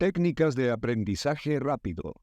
Técnicas de aprendizaje rápido.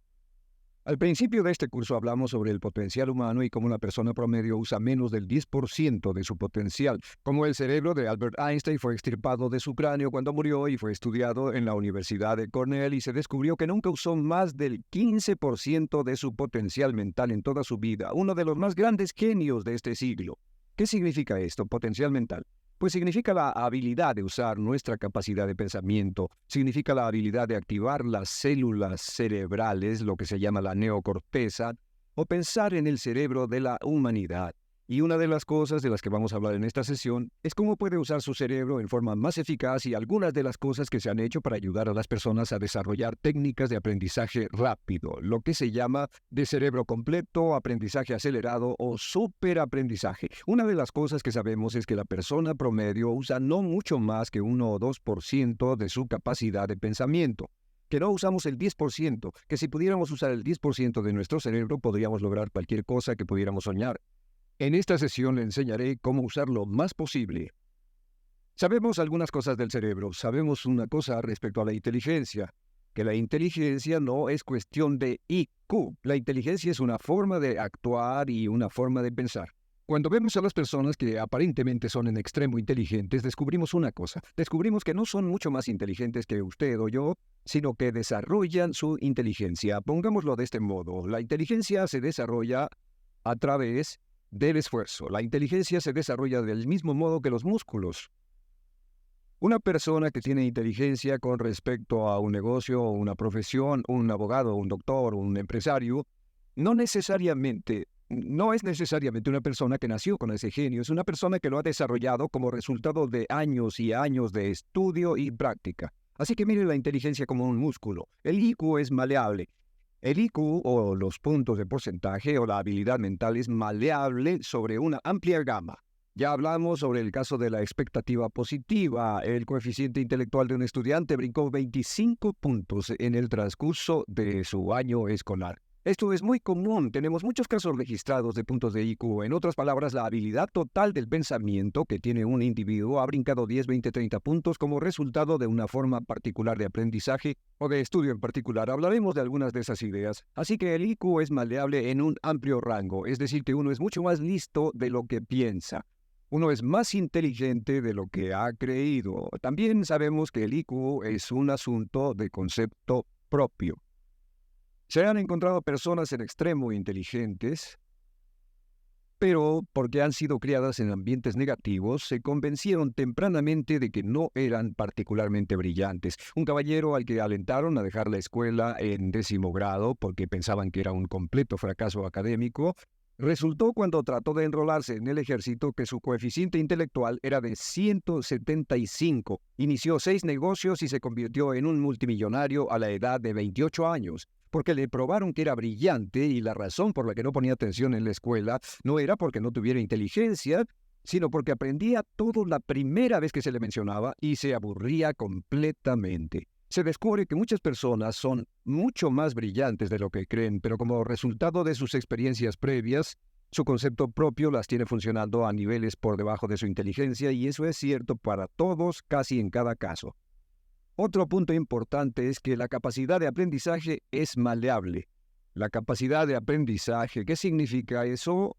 Al principio de este curso hablamos sobre el potencial humano y cómo la persona promedio usa menos del 10% de su potencial, cómo el cerebro de Albert Einstein fue extirpado de su cráneo cuando murió y fue estudiado en la Universidad de Cornell y se descubrió que nunca usó más del 15% de su potencial mental en toda su vida, uno de los más grandes genios de este siglo. ¿Qué significa esto, potencial mental? Pues significa la habilidad de usar nuestra capacidad de pensamiento, significa la habilidad de activar las células cerebrales, lo que se llama la neocorteza, o pensar en el cerebro de la humanidad. Y una de las cosas de las que vamos a hablar en esta sesión es cómo puede usar su cerebro en forma más eficaz y algunas de las cosas que se han hecho para ayudar a las personas a desarrollar técnicas de aprendizaje rápido, lo que se llama de cerebro completo, aprendizaje acelerado o superaprendizaje. Una de las cosas que sabemos es que la persona promedio usa no mucho más que 1 o 2% de su capacidad de pensamiento. Que no usamos el 10%, que si pudiéramos usar el 10% de nuestro cerebro podríamos lograr cualquier cosa que pudiéramos soñar. En esta sesión le enseñaré cómo usar lo más posible. Sabemos algunas cosas del cerebro. Sabemos una cosa respecto a la inteligencia, que la inteligencia no es cuestión de IQ. La inteligencia es una forma de actuar y una forma de pensar. Cuando vemos a las personas que aparentemente son en extremo inteligentes, descubrimos una cosa. Descubrimos que no son mucho más inteligentes que usted o yo, sino que desarrollan su inteligencia. Pongámoslo de este modo. La inteligencia se desarrolla a través del esfuerzo. La inteligencia se desarrolla del mismo modo que los músculos. Una persona que tiene inteligencia con respecto a un negocio o una profesión, un abogado, un doctor, un empresario, no es necesariamente una persona que nació con ese genio, es una persona que lo ha desarrollado como resultado de años y años de estudio y práctica. Así que mire la inteligencia como un músculo. El IQ es maleable. El IQ, o los puntos de porcentaje, o la habilidad mental es maleable sobre una amplia gama. Ya hablamos sobre el caso de la expectativa positiva. El coeficiente intelectual de un estudiante brincó 25 puntos en el transcurso de su año escolar. Esto es muy común, tenemos muchos casos registrados de puntos de IQ. En otras palabras, la habilidad total del pensamiento que tiene un individuo ha brincado 10, 20, 30 puntos como resultado de una forma particular de aprendizaje o de estudio en particular. Hablaremos de algunas de esas ideas. Así que el IQ es maleable en un amplio rango, es decir, que uno es mucho más listo de lo que piensa. Uno es más inteligente de lo que ha creído. También sabemos que el IQ es un asunto de concepto propio. Se han encontrado personas en extremo inteligentes, pero porque han sido criadas en ambientes negativos, se convencieron tempranamente de que no eran particularmente brillantes. Un caballero al que alentaron a dejar la escuela en 10º grado porque pensaban que era un completo fracaso académico, resultó cuando trató de enrolarse en el ejército que su coeficiente intelectual era de 175. Inició 6 negocios y se convirtió en un multimillonario a la edad de 28 años. Porque le probaron que era brillante y la razón por la que no ponía atención en la escuela no era porque no tuviera inteligencia, sino porque aprendía todo la primera vez que se le mencionaba y se aburría completamente. Se descubre que muchas personas son mucho más brillantes de lo que creen, pero como resultado de sus experiencias previas, su concepto propio las tiene funcionando a niveles por debajo de su inteligencia y eso es cierto para todos casi en cada caso. Otro punto importante es que la capacidad de aprendizaje es maleable. La capacidad de aprendizaje, ¿qué significa eso?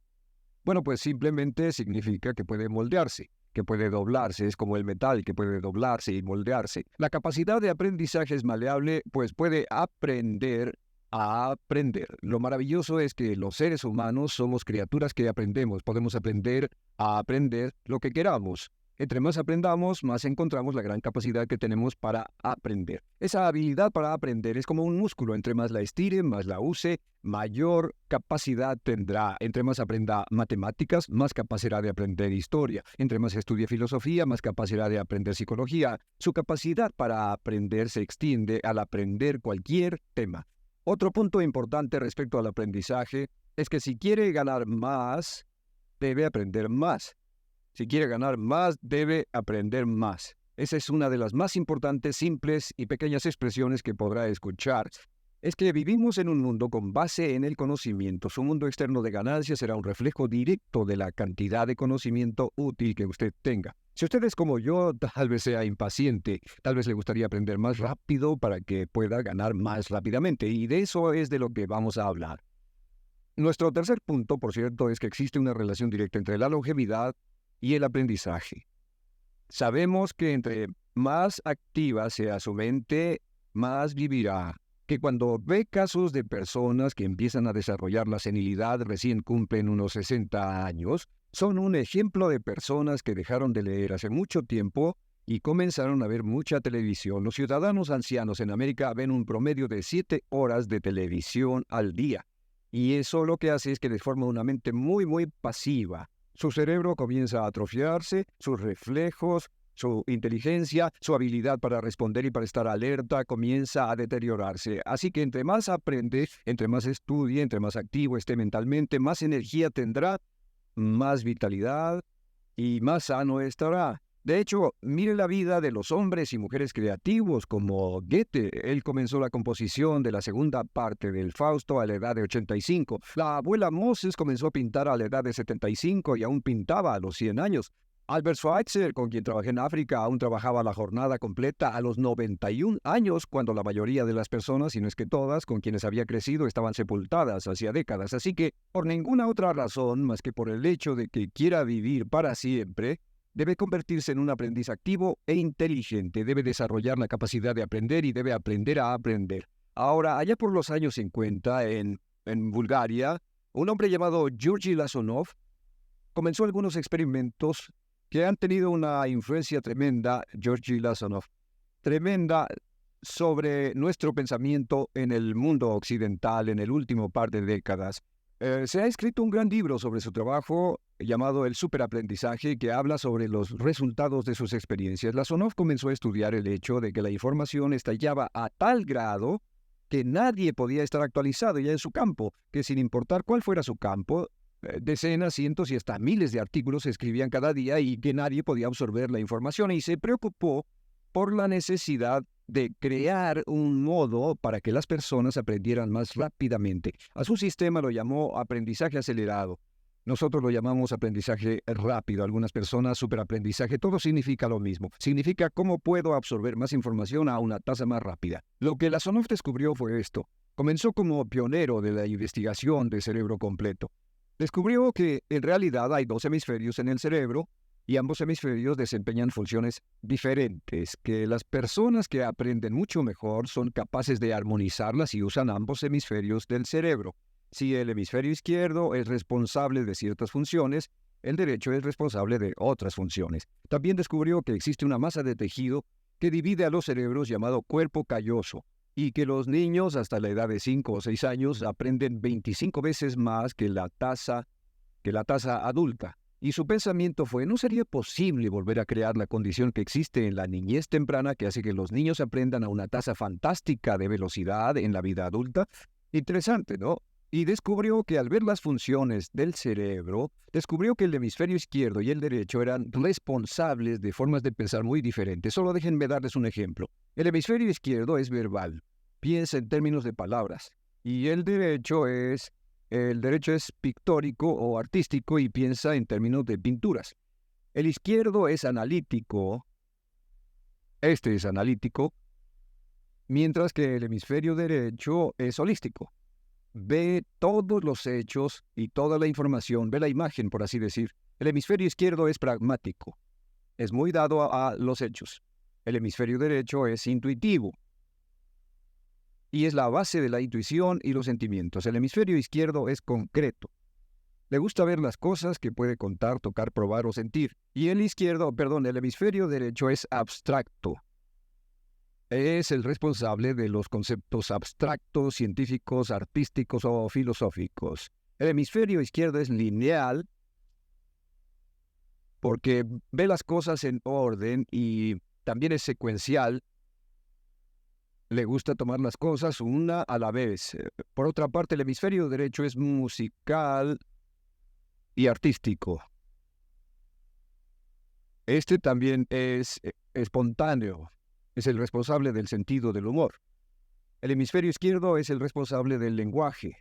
Bueno, pues simplemente significa que puede moldearse, que puede doblarse, es como el metal que puede doblarse y moldearse. La capacidad de aprendizaje es maleable, pues puede aprender a aprender. Lo maravilloso es que los seres humanos somos criaturas que aprendemos, podemos aprender a aprender lo que queramos. Entre más aprendamos, más encontramos la gran capacidad que tenemos para aprender. Esa habilidad para aprender es como un músculo. Entre más la estire, más la use, mayor capacidad tendrá. Entre más aprenda matemáticas, más capacidad de aprender historia. Entre más estudie filosofía, más capacidad de aprender psicología. Su capacidad para aprender se extiende al aprender cualquier tema. Otro punto importante respecto al aprendizaje es que si quiere ganar más, debe aprender más. Si quiere ganar más, debe aprender más. Esa es una de las más importantes, simples y pequeñas expresiones que podrá escuchar. Es que vivimos en un mundo con base en el conocimiento. Su mundo externo de ganancias será un reflejo directo de la cantidad de conocimiento útil que usted tenga. Si usted es como yo, tal vez sea impaciente, tal vez le gustaría aprender más rápido para que pueda ganar más rápidamente, y de eso es de lo que vamos a hablar. Nuestro tercer punto, por cierto, es que existe una relación directa entre la longevidad y el aprendizaje. Sabemos que entre más activa sea su mente, más vivirá. Que cuando ve casos de personas que empiezan a desarrollar la senilidad recién cumplen unos 60 años, son un ejemplo de personas que dejaron de leer hace mucho tiempo y comenzaron a ver mucha televisión. Los ciudadanos ancianos en América ven un promedio de 7 horas de televisión al día. Y eso lo que hace es que les forma una mente muy pasiva. Su cerebro comienza a atrofiarse, sus reflejos, su inteligencia, su habilidad para responder y para estar alerta comienza a deteriorarse. Así que entre más aprende, entre más estudie, entre más activo esté mentalmente, más energía tendrá, más vitalidad y más sano estará. De hecho, mire la vida de los hombres y mujeres creativos como Goethe. Él comenzó la composición de la segunda parte del Fausto a la edad de 85. La abuela Moses comenzó a pintar a la edad de 75 y aún pintaba a los 100 años. Albert Schweitzer, con quien trabajé en África, aún trabajaba la jornada completa a los 91 años, cuando la mayoría de las personas, si no es que todas, con quienes había crecido estaban sepultadas hacía décadas. Así que, por ninguna otra razón más que por el hecho de que quiera vivir para siempre, debe convertirse en un aprendiz activo e inteligente, debe desarrollar la capacidad de aprender y debe aprender a aprender. Ahora, allá por los años 50, en Bulgaria, un hombre llamado Georgy Lasonov comenzó algunos experimentos que han tenido una influencia tremenda, Georgy Lasonov, tremenda sobre nuestro pensamiento en el mundo occidental en el último par de décadas. Se ha escrito un gran libro sobre su trabajo llamado El Superaprendizaje, que habla sobre los resultados de sus experiencias. Lasonov comenzó a estudiar el hecho de que la información estallaba a tal grado que nadie podía estar actualizado ya en su campo, que sin importar cuál fuera su campo, decenas, cientos y hasta miles de artículos se escribían cada día y que nadie podía absorber la información, y se preocupó por la necesidad de crear un modo para que las personas aprendieran más rápidamente. A su sistema lo llamó aprendizaje acelerado. Nosotros lo llamamos aprendizaje rápido. Algunas personas superaprendizaje. Todo significa lo mismo. Significa cómo puedo absorber más información a una tasa más rápida. Lo que Lasonov descubrió fue esto. Comenzó como pionero de la investigación de cerebro completo. Descubrió que en realidad hay dos hemisferios en el cerebro, y ambos hemisferios desempeñan funciones diferentes, que las personas que aprenden mucho mejor son capaces de armonizarlas y usan ambos hemisferios del cerebro. Si el hemisferio izquierdo es responsable de ciertas funciones, el derecho es responsable de otras funciones. También descubrió que existe una masa de tejido que divide a los cerebros llamado cuerpo calloso, y que los niños hasta la edad de 5 o 6 años aprenden 25 veces más que la tasa adulta. Y su pensamiento fue, ¿no sería posible volver a crear la condición que existe en la niñez temprana que hace que los niños aprendan a una tasa fantástica de velocidad en la vida adulta? Interesante, ¿no? Y descubrió que al ver las funciones del cerebro, descubrió que el hemisferio izquierdo y el derecho eran responsables de formas de pensar muy diferentes. Solo déjenme darles un ejemplo. El hemisferio izquierdo es verbal, piensa en términos de palabras, y el derecho es pictórico o artístico y piensa en términos de pinturas. El izquierdo es analítico, este es analítico, mientras que el hemisferio derecho es holístico. Ve todos los hechos y toda la información, ve la imagen, por así decir. El hemisferio izquierdo es pragmático, es muy dado a los hechos. El hemisferio derecho es intuitivo, y es la base de la intuición y los sentimientos. El hemisferio izquierdo es concreto. Le gusta ver las cosas que puede contar, tocar, probar o sentir. Y el hemisferio derecho es abstracto. Es el responsable de los conceptos abstractos, científicos, artísticos o filosóficos. El hemisferio izquierdo es lineal porque ve las cosas en orden y también es secuencial. Le gusta tomar las cosas una a la vez. Por otra parte, el hemisferio derecho es musical y artístico. Este también es espontáneo. Es el responsable del sentido del humor. El hemisferio izquierdo es el responsable del lenguaje,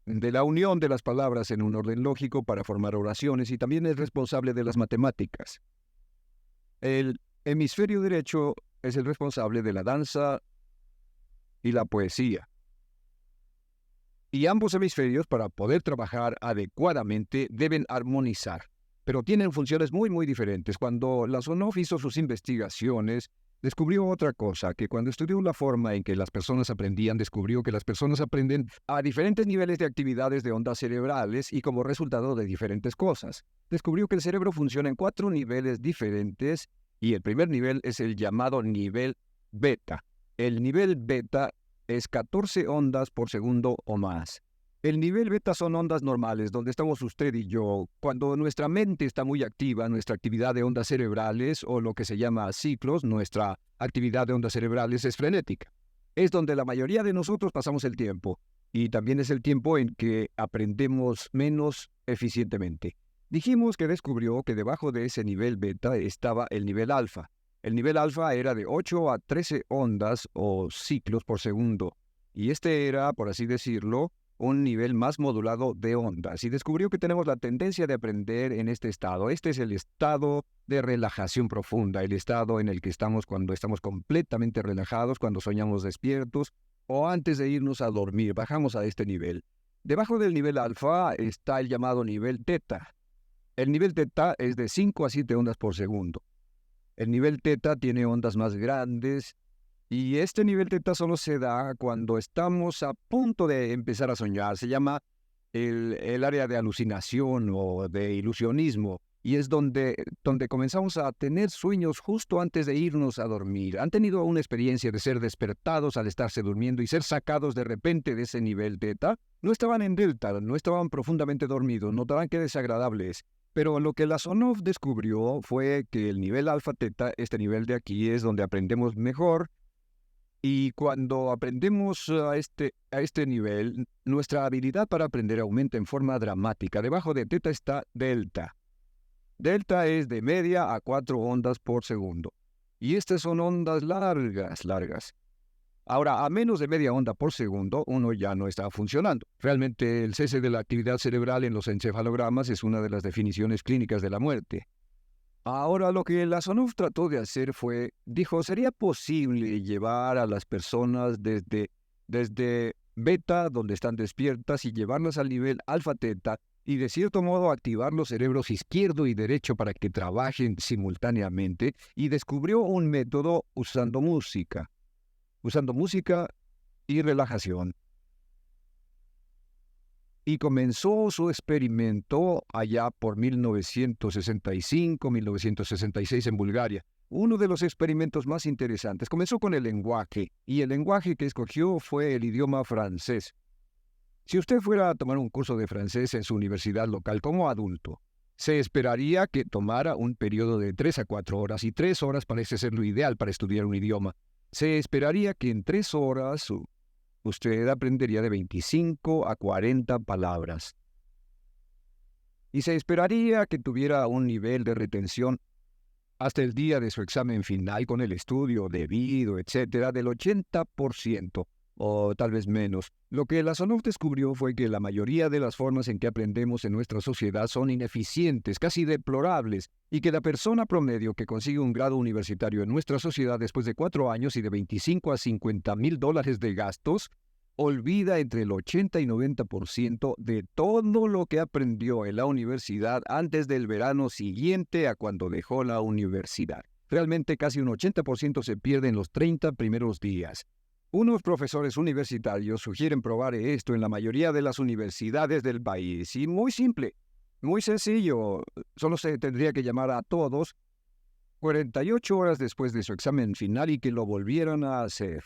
de la unión de las palabras en un orden lógico para formar oraciones y también es responsable de las matemáticas. El hemisferio derecho es el responsable de la danza y la poesía. Y ambos hemisferios, para poder trabajar adecuadamente, deben armonizar, pero tienen funciones muy diferentes. Cuando Lasonov hizo sus investigaciones, descubrió otra cosa, que cuando estudió la forma en que las personas aprendían, descubrió que las personas aprenden a diferentes niveles de actividades de ondas cerebrales y como resultado de diferentes cosas. Descubrió que el cerebro funciona en 4 niveles diferentes y el primer nivel es el llamado nivel beta. El nivel beta es 14 ondas por segundo o más. El nivel beta son ondas normales, donde estamos usted y yo. Cuando nuestra mente está muy activa, nuestra actividad de ondas cerebrales, o lo que se llama ciclos, nuestra actividad de ondas cerebrales es frenética. Es donde la mayoría de nosotros pasamos el tiempo, y también es el tiempo en que aprendemos menos eficientemente. Dijimos que descubrió que debajo de ese nivel beta estaba el nivel alfa. El nivel alfa era de 8 a 13 ondas o ciclos por segundo, y este era, por así decirlo, un nivel más modulado de ondas, y descubrió que tenemos la tendencia de aprender en este estado. Este es el estado de relajación profunda, el estado en el que estamos cuando estamos completamente relajados, cuando soñamos despiertos, o antes de irnos a dormir, bajamos a este nivel. Debajo del nivel alfa está el llamado nivel teta. El nivel teta es de 5 a 7 ondas por segundo. El nivel teta tiene ondas más grandes, y este nivel teta solo se da cuando estamos a punto de empezar a soñar. Se llama el área de alucinación o de ilusionismo. Y es donde comenzamos a tener sueños justo antes de irnos a dormir. ¿Han tenido una experiencia de ser despertados al estarse durmiendo y ser sacados de repente de ese nivel teta? No estaban en delta, no estaban profundamente dormidos, notarán qué desagradable es. Pero lo que Lasonov descubrió fue que el nivel alfa-teta, este nivel de aquí, es donde aprendemos mejor. Y cuando aprendemos a este nivel, nuestra habilidad para aprender aumenta en forma dramática. Debajo de teta está delta. Delta es de media a 4 ondas por segundo. Y estas son ondas largas. Ahora, a menos de media onda por segundo, uno ya no está funcionando. Realmente, el cese de la actividad cerebral en los encefalogramas es una de las definiciones clínicas de la muerte. Ahora, lo que Lasonov trató de hacer dijo, ¿sería posible llevar a las personas desde beta, donde están despiertas, y llevarlas al nivel alfa-teta, y de cierto modo activar los cerebros izquierdo y derecho para que trabajen simultáneamente? Y descubrió un método usando música y relajación. Y comenzó su experimento allá por 1965, 1966 en Bulgaria. Uno de los experimentos más interesantes. Comenzó con el lenguaje, y el lenguaje que escogió fue el idioma francés. Si usted fuera a tomar un curso de francés en su universidad local como adulto, se esperaría que tomara un periodo de 3 a 4 horas, y 3 horas parece ser lo ideal para estudiar un idioma. Se esperaría que en 3 horas usted aprendería de 25 a 40 palabras. Y se esperaría que tuviera un nivel de retención hasta el día de su examen final con el estudio debido, etcétera, del 80%, o tal vez menos. Lo que Lasonov descubrió fue que la mayoría de las formas en que aprendemos en nuestra sociedad son ineficientes, casi deplorables, y que la persona promedio que consigue un grado universitario en nuestra sociedad después de 4 años y de 25 a 50 mil dólares de gastos, olvida entre el 80 y 90% de todo lo que aprendió en la universidad antes del verano siguiente a cuando dejó la universidad. Realmente casi un 80% se pierde en los 30 primeros días. Unos profesores universitarios sugieren probar esto en la mayoría de las universidades del país. Y muy simple, muy sencillo. Solo se tendría que llamar a todos 48 horas después de su examen final y que lo volvieran a hacer.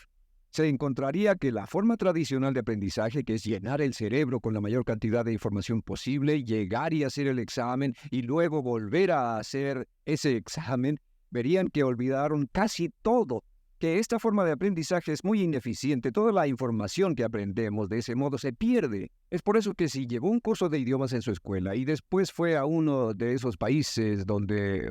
Se encontraría que la forma tradicional de aprendizaje, que es llenar el cerebro con la mayor cantidad de información posible, llegar y hacer el examen y luego volver a hacer ese examen, verían que olvidaron casi todo. que esta forma de aprendizaje es muy ineficiente. Toda la información que aprendemos de ese modo se pierde. Es por eso que si llevó un curso de idiomas en su escuela y después fue a uno de esos países donde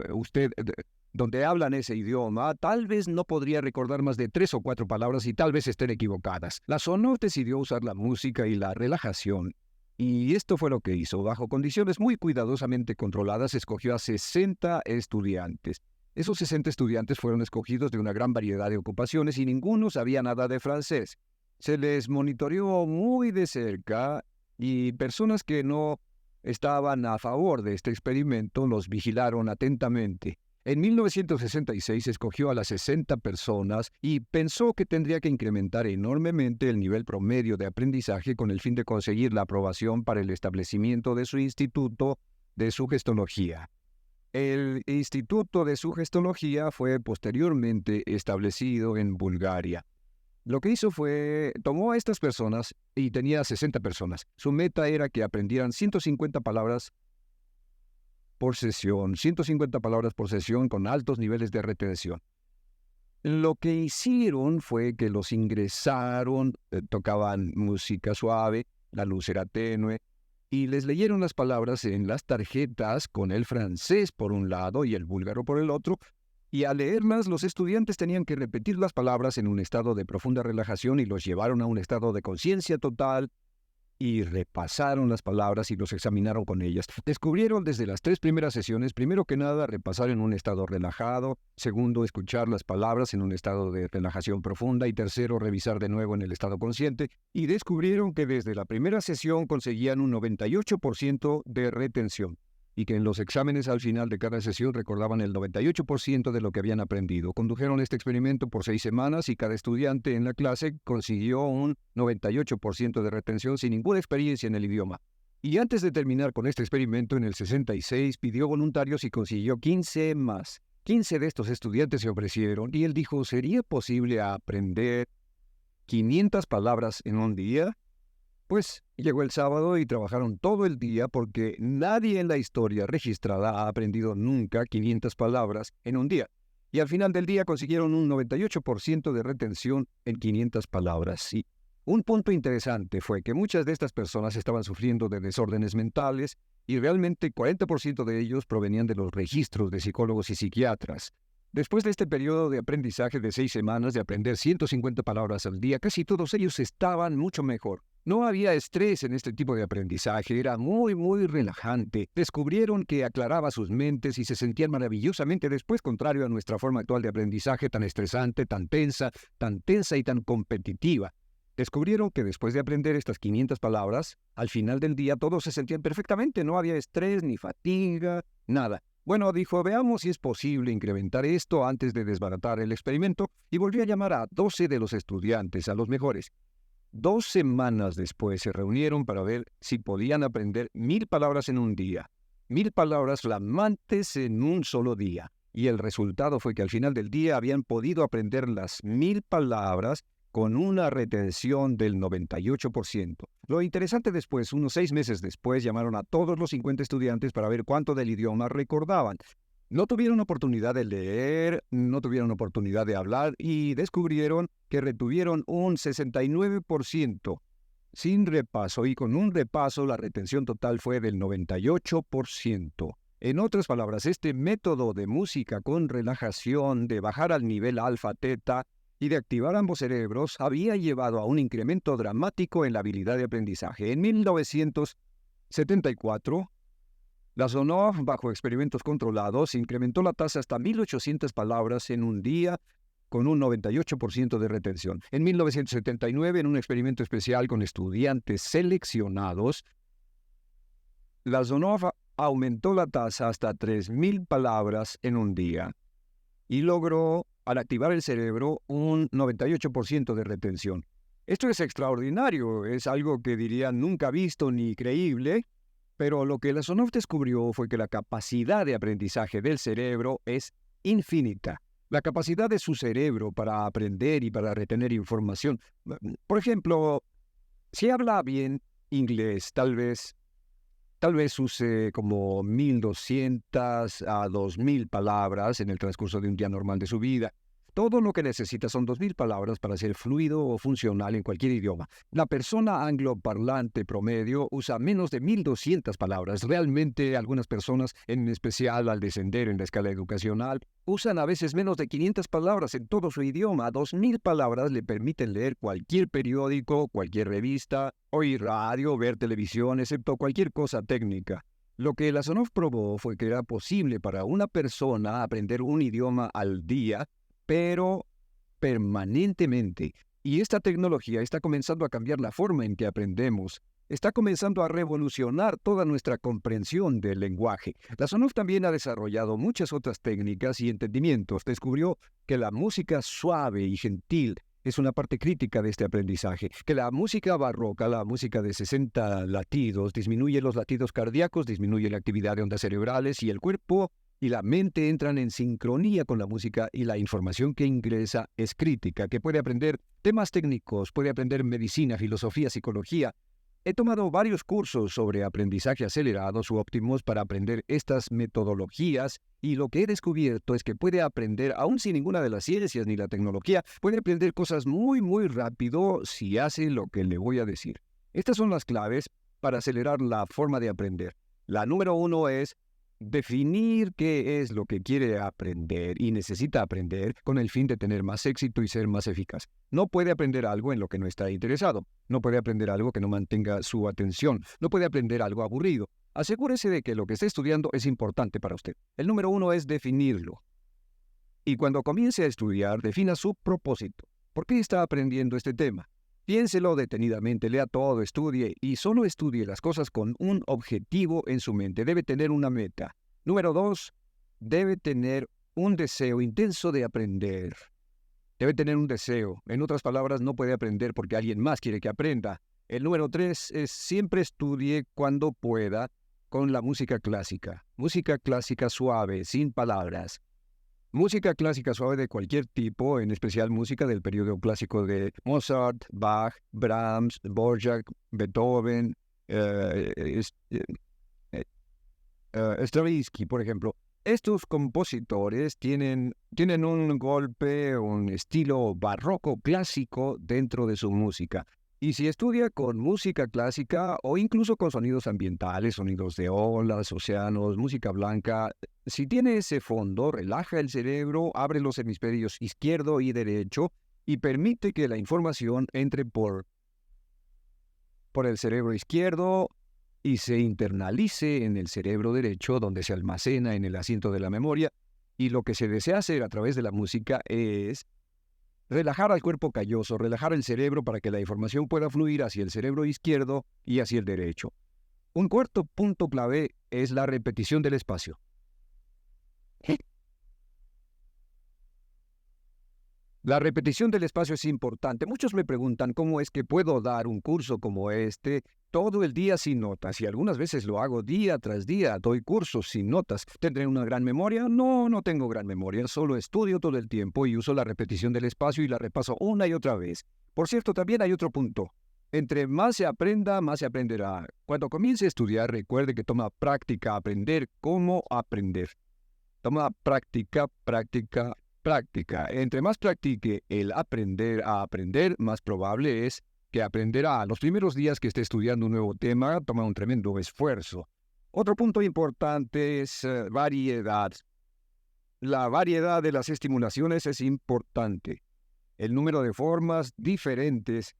hablan ese idioma, tal vez no podría recordar más de 3 o 4 palabras y tal vez estén equivocadas. La Sonoff decidió usar la música y la relajación. Y esto fue lo que hizo. Bajo condiciones muy cuidadosamente controladas, escogió a 60 estudiantes. Esos 60 estudiantes fueron escogidos de una gran variedad de ocupaciones y ninguno sabía nada de francés. Se les monitoreó muy de cerca y personas que no estaban a favor de este experimento los vigilaron atentamente. En 1966 escogió a las 60 personas y pensó que tendría que incrementar enormemente el nivel promedio de aprendizaje con el fin de conseguir la aprobación para el establecimiento de su instituto de sugestología. El Instituto de Sugestología fue posteriormente establecido en Bulgaria. Lo que hizo fue, tomó a estas personas y tenía 60 personas. Su meta era que aprendieran 150 palabras por sesión, 150 palabras por sesión con altos niveles de retención. Lo que hicieron fue que los ingresaron, tocaban música suave, la luz era tenue, y les leyeron las palabras en las tarjetas con el francés por un lado y el búlgaro por el otro, y al leerlas los estudiantes tenían que repetir las palabras en un estado de profunda relajación y los llevaron a un estado de conciencia total y repasaron las palabras y los examinaron con ellas. Descubrieron desde las 3 primeras sesiones, primero que nada, repasar en un estado relajado, segundo, escuchar las palabras en un estado de relajación profunda y tercero, revisar de nuevo en el estado consciente, y descubrieron que desde la primera sesión conseguían un 98% de retención y que en los exámenes al final de cada sesión recordaban el 98% de lo que habían aprendido. Condujeron este experimento por 6 semanas y cada estudiante en la clase consiguió un 98% de retención sin ninguna experiencia en el idioma. Y antes de terminar con este experimento, en el 66 pidió voluntarios y consiguió 15 más. 15 de estos estudiantes se ofrecieron y él dijo, ¿sería posible aprender 500 palabras en un día? Pues llegó el sábado y trabajaron todo el día porque nadie en la historia registrada ha aprendido nunca 500 palabras en un día. Y al final del día consiguieron un 98% de retención en 500 palabras. Y un punto interesante fue que muchas de estas personas estaban sufriendo de desórdenes mentales y realmente 40% de ellos provenían de los registros de psicólogos y psiquiatras. Después de este periodo de aprendizaje de 6 semanas de aprender 150 palabras al día, casi todos ellos estaban mucho mejor. No había estrés en este tipo de aprendizaje, era muy relajante. Descubrieron que aclaraba sus mentes y se sentían maravillosamente después, contrario a nuestra forma actual de aprendizaje tan estresante, tan tensa y tan competitiva. Descubrieron que después de aprender estas 500 palabras, al final del día todos se sentían perfectamente, no había estrés ni fatiga, nada. Bueno, dijo, veamos si es posible incrementar esto antes de desbaratar el experimento, y volvió a llamar a 12 de los estudiantes, a los mejores. 2 semanas después se reunieron para ver si podían aprender 1000 palabras en un día. 1000 palabras flamantes en un solo día. Y el resultado fue que al final del día habían podido aprender las 1000 palabras con una retención del 98%. Lo interesante después, unos 6 meses después, llamaron a todos los 50 estudiantes para ver cuánto del idioma recordaban. No tuvieron oportunidad de leer, no tuvieron oportunidad de hablar y descubrieron que retuvieron un 69% sin repaso y con un repaso la retención total fue del 98%. En otras palabras, este método de música con relajación, de bajar al nivel alfa-teta y de activar ambos cerebros había llevado a un incremento dramático en la habilidad de aprendizaje. En 1974, la Sonoff, bajo experimentos controlados, incrementó la tasa hasta 1.800 palabras en un día con un 98% de retención. En 1979, en un experimento especial con estudiantes seleccionados, la Sonoff aumentó la tasa hasta 3.000 palabras en un día y logró, al activar el cerebro, un 98% de retención. Esto es extraordinario, es algo que dirían nunca visto ni creíble. Pero lo que la Sonoff descubrió fue que la capacidad de aprendizaje del cerebro es infinita. La capacidad de su cerebro para aprender y para retener información. Por ejemplo, si habla bien inglés, tal vez use como 1.200 a 2.000 palabras en el transcurso de un día normal de su vida. todo lo que necesita son 2.000 palabras para ser fluido o funcional en cualquier idioma. La persona angloparlante promedio usa menos de 1.200 palabras. Realmente algunas personas, en especial al descender en la escala educacional, usan a veces menos de 500 palabras en todo su idioma. 2.000 palabras le permiten leer cualquier periódico, cualquier revista, oír radio, ver televisión, excepto cualquier cosa técnica. Lo que la Lasonov probó fue que era posible para una persona aprender un idioma al día, pero permanentemente. Y esta tecnología está comenzando a cambiar la forma en que aprendemos. Está comenzando a revolucionar toda nuestra comprensión del lenguaje. La Lasonov también ha desarrollado muchas otras técnicas y entendimientos. Descubrió que la música suave y gentil es una parte crítica de este aprendizaje, que la música barroca, la música de 60 latidos, disminuye los latidos cardíacos, disminuye la actividad de ondas cerebrales y el cuerpo y la mente entran en sincronía con la música y la información que ingresa es crítica, que puede aprender temas técnicos, puede aprender medicina, filosofía, psicología. He tomado varios cursos sobre aprendizaje acelerado u óptimos para aprender estas metodologías y lo que he descubierto es que puede aprender, aún sin ninguna de las ciencias ni la tecnología, puede aprender cosas muy rápido si hace lo que le voy a decir. Estas son las claves para acelerar la forma de aprender. La número 1 es definir qué es lo que quiere aprender y necesita aprender con el fin de tener más éxito y ser más eficaz. No puede aprender algo en lo que no está interesado. No puede aprender algo que no mantenga su atención. No puede aprender algo aburrido. Asegúrese de que lo que está estudiando es importante para usted. El número 1 es definirlo. Y cuando comience a estudiar, defina su propósito. ¿Por qué está aprendiendo este tema? Piénselo detenidamente, lea todo, estudie y solo estudie las cosas con un objetivo en su mente. Debe tener una meta. Número 2, debe tener un deseo intenso de aprender. Debe tener un deseo. En otras palabras, no puede aprender porque alguien más quiere que aprenda. El número 3 es siempre estudie cuando pueda con la música clásica. Música clásica suave, sin palabras. Música clásica suave de cualquier tipo, en especial música del periodo clásico de Mozart, Bach, Brahms, Dvorak, Beethoven, Stravinsky, por ejemplo. Estos compositores tienen un golpe, un estilo barroco clásico dentro de su música. Y si estudia con música clásica o incluso con sonidos ambientales, sonidos de olas, océanos, música blanca, si tiene ese fondo, relaja el cerebro, abre los hemisferios izquierdo y derecho y permite que la información entre por el cerebro izquierdo y se internalice en el cerebro derecho, donde se almacena en el asiento de la memoria. Y lo que se desea hacer a través de la música es relajar al cuerpo calloso, relajar el cerebro para que la información pueda fluir hacia el cerebro izquierdo y hacia el derecho. Un cuarto punto clave es la repetición del espacio. La repetición del espacio es importante. Muchos me preguntan cómo es que puedo dar un curso como este todo el día sin notas. Y algunas veces lo hago día tras día. Doy cursos sin notas. ¿Tendré una gran memoria? No, no tengo gran memoria. Solo estudio todo el tiempo y uso la repetición del espacio y la repaso una y otra vez. Por cierto, también hay otro punto. Entre más se aprenda, más se aprenderá. Cuando comience a estudiar, recuerde que toma práctica aprender cómo aprender. Toma práctica. Entre más practique el aprender a aprender, más probable es que aprenderá. Los primeros días que esté estudiando un nuevo tema, toma un tremendo esfuerzo. Otro punto importante es variedad. La variedad de las estimulaciones es importante. El número de formas diferentes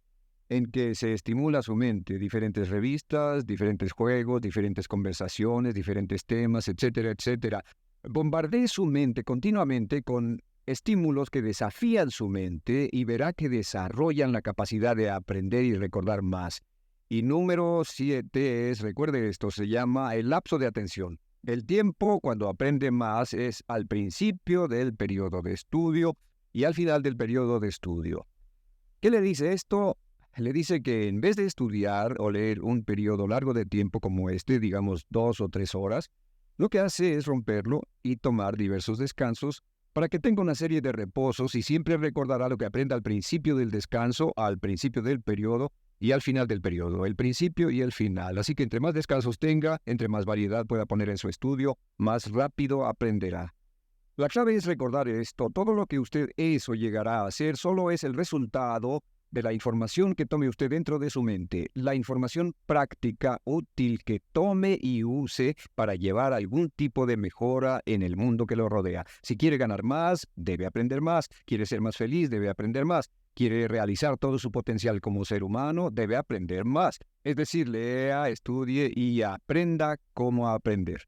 en que se estimula su mente, diferentes revistas, diferentes juegos, diferentes conversaciones, diferentes temas, etcétera, etcétera. Bombardee su mente continuamente con estímulos que desafían su mente y verá que desarrollan la capacidad de aprender y recordar más. Y número 7 es, recuerde esto, se llama el lapso de atención. El tiempo cuando aprende más es al principio del periodo de estudio y al final del periodo de estudio. ¿Qué le dice esto? Le dice que en vez de estudiar o leer un periodo largo de tiempo como este, digamos 2 o 3 horas, lo que hace es romperlo y tomar diversos descansos para que tenga una serie de reposos y siempre recordará lo que aprenda al principio del descanso, al principio del periodo y al final del periodo, el principio y el final. Así que entre más descansos tenga, entre más variedad pueda poner en su estudio, más rápido aprenderá. La clave es recordar esto: todo lo que usted es o llegará a ser solo es el resultado de la información que tome usted dentro de su mente, la información práctica, útil que tome y use para llevar algún tipo de mejora en el mundo que lo rodea. Si quiere ganar más, debe aprender más. Quiere ser más feliz, debe aprender más. Quiere realizar todo su potencial como ser humano, debe aprender más. Es decir, lea, estudie y aprenda cómo aprender.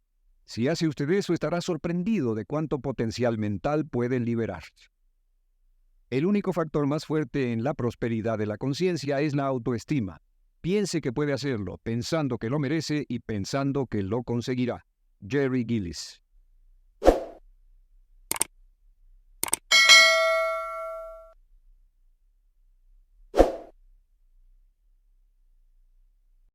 Si hace usted eso, estará sorprendido de cuánto potencial mental puede liberar. El único factor más fuerte en la prosperidad de la conciencia es la autoestima. Piense que puede hacerlo, pensando que lo merece y pensando que lo conseguirá. Jerry Gillis.